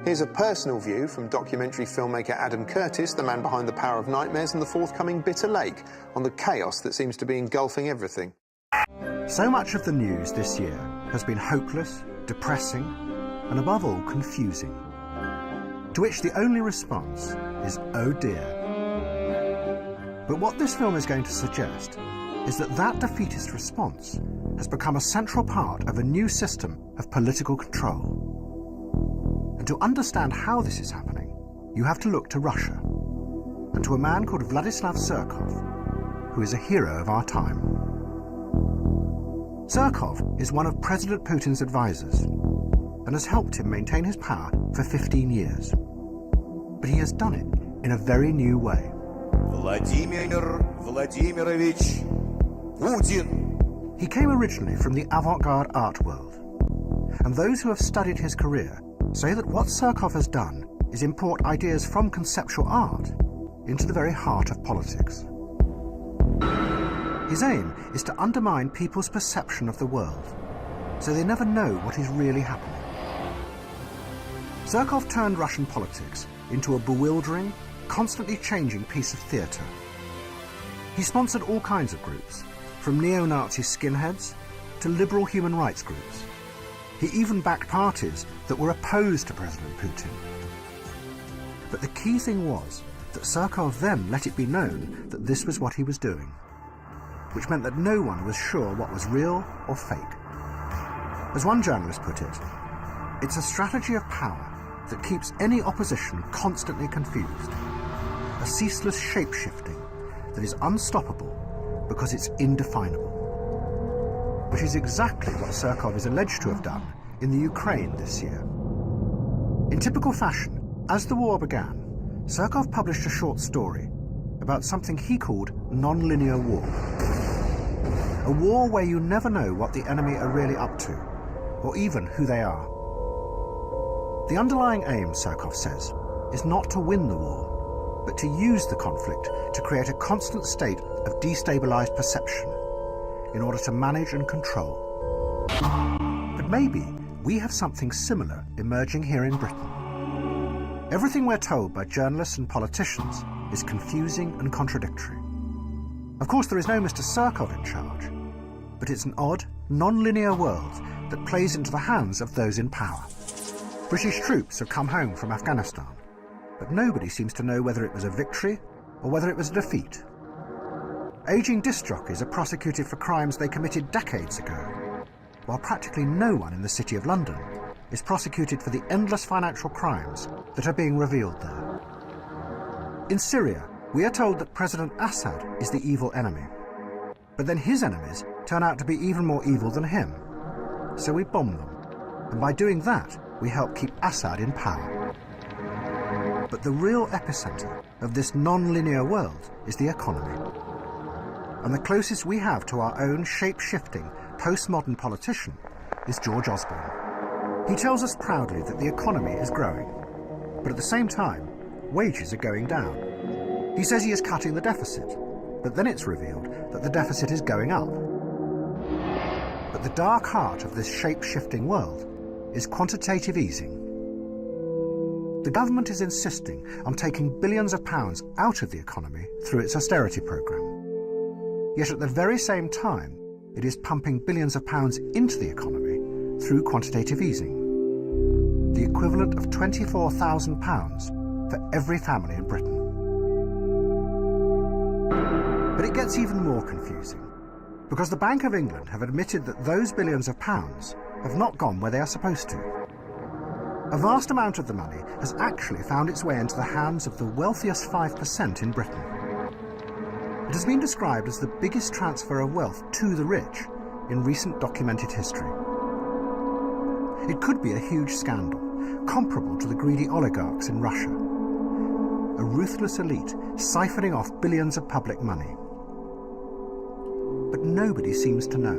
Here's a personal view from documentary filmmaker Adam Curtis, the man behind The Power of Nightmares and the forthcoming Bitter Lake, on the chaos that seems to be engulfing everything. So much of the news this year has been hopeless, depressing, and above all, confusing. To which the only response is, oh dear. But what this film is going to suggest is that that defeatist response has become a central part of a new system of political control. And to understand how this is happening, you have to look to Russia, and to a man called Vladislav Surkov, who is a hero of our time. Surkov is one of President Putin's advisors and has helped him maintain his power for 15 years. But he has done it in a very new way. Vladimir Vladimirovich Putin. He came originally from the avant-garde art world, and those who have studied his career say that what Surkov has done is import ideas from conceptual art into the very heart of politics. His aim is to undermine people's perception of the world, so they never know what is really happening. Surkov turned Russian politics into a bewildering, constantly changing piece of theatre. He sponsored all kinds of groups, from neo-Nazi skinheads to liberal human rights groups. He even backed parties that were opposed to President Putin. But the key thing was that Surkov then let it be known that this was what he was doing, which meant that no one was sure what was real or fake. As one journalist put it, it's a strategy of power that keeps any opposition constantly confused, a ceaseless shape-shifting that is unstoppable because it's indefinable. Which is exactly what Surkov is alleged to have done in the Ukraine this year. In typical fashion, as the war began, Surkov published a short story about something he called non-linear war. A war where you never know what the enemy are really up to, or even who they are. The underlying aim, Surkov says, is not to win the war, but to use the conflict to create a constant state of destabilized perception in order to manage and control. But maybe we have something similar emerging here in Britain. Everything we're told by journalists and politicians is confusing and contradictory. Of course, there is no Mr. Surkov in charge, but it's an odd, non-linear world that plays into the hands of those in power. British troops have come home from Afghanistan, but nobody seems to know whether it was a victory or whether it was a defeat. Aging disc jockeys are prosecuted for crimes they committed decades ago, while practically no one in the City of London is prosecuted for the endless financial crimes that are being revealed there. In Syria, we are told that President Assad is the evil enemy, but then his enemies turn out to be even more evil than him. So we bomb them, and by doing that, we help keep Assad in power. But the real epicenter of this non-linear world is the economy. And the closest we have to our own shape-shifting, postmodern politician is George Osborne. He tells us proudly that the economy is growing, but at the same time, wages are going down. He says he is cutting the deficit, but then it's revealed that the deficit is going up. But the dark heart of this shape-shifting world is quantitative easing. The government is insisting on taking billions of pounds out of the economy through its austerity programme. Yet at the very same time, it is pumping billions of pounds into the economy through quantitative easing, the equivalent of £24,000 for every family in Britain. But it gets even more confusing, because the Bank of England have admitted that those billions of pounds have not gone where they are supposed to. A vast amount of the money has actually found its way into the hands of the wealthiest 5% in Britain. It has been described as the biggest transfer of wealth to the rich in recent documented history. It could be a huge scandal, comparable to the greedy oligarchs in Russia. A ruthless elite siphoning off billions of public money. But nobody seems to know.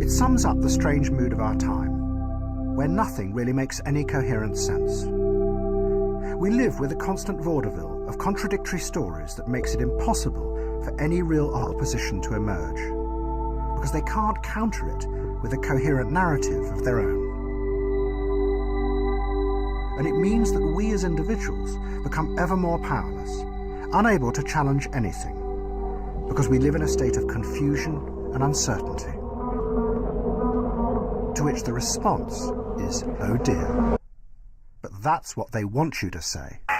It sums up the strange mood of our time, where nothing really makes any coherent sense. We live with a constant vaudeville of contradictory stories that makes it impossible for any real opposition to emerge, because they can't counter it with a coherent narrative of their own. and it means that we as individuals become ever more powerless, unable to challenge anything, because we live in a state of confusion and uncertainty. To which the response is, oh dear. But that's what they want you to say.